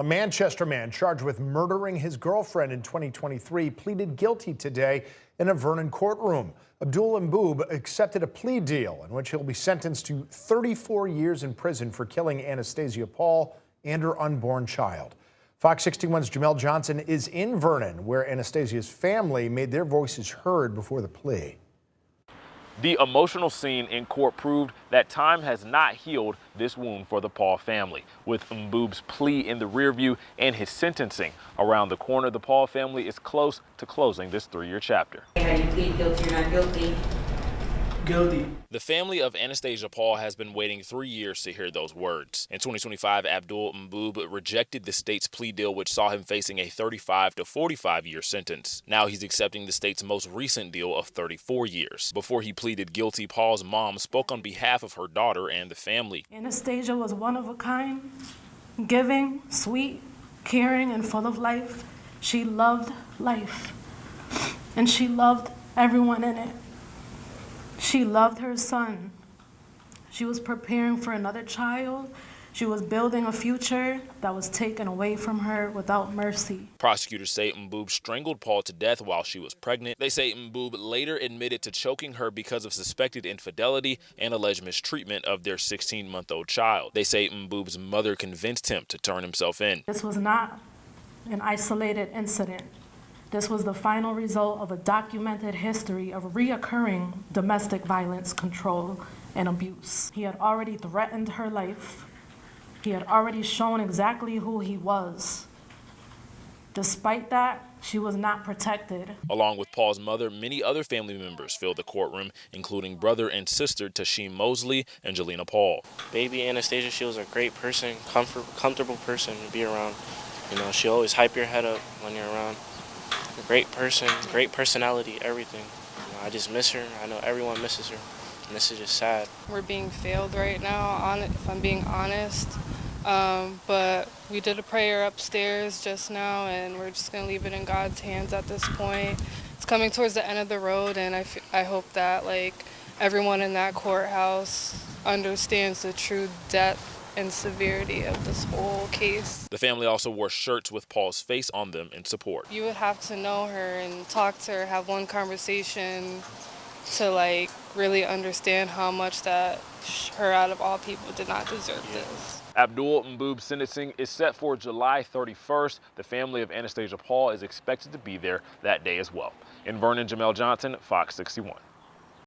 A Manchester man charged with murdering his girlfriend in 2023 pleaded guilty today in a Vernon courtroom. Abdul Mboob accepted a plea deal in which he'll be sentenced to 34 years in prison for killing Anastasia Paul and her unborn child. Fox 61's Jamel Johnson is in Vernon, where Anastasia's family made their voices heard before the plea. The emotional scene in court proved that time has not healed this wound for the Paul family. With Mboob's plea in the rearview and his sentencing around the corner, the Paul family is close to closing this 3-year chapter. How do you plead guilty or not guilty? Guilty. The family of Anastasia Paul has been waiting 3 years to hear those words. In 2025, Abdul Mboob rejected the state's plea deal, which saw him facing a 35 to 45-year sentence. Now he's accepting the state's most recent deal of 34 years. Before he pleaded guilty, Paul's mom spoke on behalf of her daughter and the family. Anastasia was one of a kind, giving, sweet, caring, and full of life. She loved life, and she loved everyone in it. She loved her son. She was preparing for another child. She was building a future that was taken away from her without mercy. Prosecutors say Mboob strangled Paul to death while she was pregnant. They say Mboob later admitted to choking her because of suspected infidelity and alleged mistreatment of their 16-month-old child. They say Mboob's mother convinced him to turn himself in. This was not an isolated incident. This was the final result of a documented history of reoccurring domestic violence, control, and abuse. He had already threatened her life. He had already shown exactly who he was. Despite that, she was not protected. Along with Paul's mother, many other family members filled the courtroom, including brother and sister Tashim Mosley and Jelena Paul. Baby Anastasia, she was a great person, comfortable person to be around. You know, she always hype your head up when you're around. A great person, great personality, everything. You know, I just miss her. I know everyone misses her, and this is just sad. We're being failed right now, if I'm being honest. But we did a prayer upstairs just now, and we're just going to leave it in God's hands at this point. It's coming towards the end of the road, and I hope that everyone in that courthouse understands the true depth and severity of this whole case. The family also wore shirts with Paul's face on them in support. You would have to know her and talk to her, have one conversation to really understand how much that her, out of all people, did not deserve this. Abdul Mboob's sentencing is set for July 31st. The family of Anastasia Paul is expected to be there that day as well. In Vernon, Jamel Johnson, Fox 61.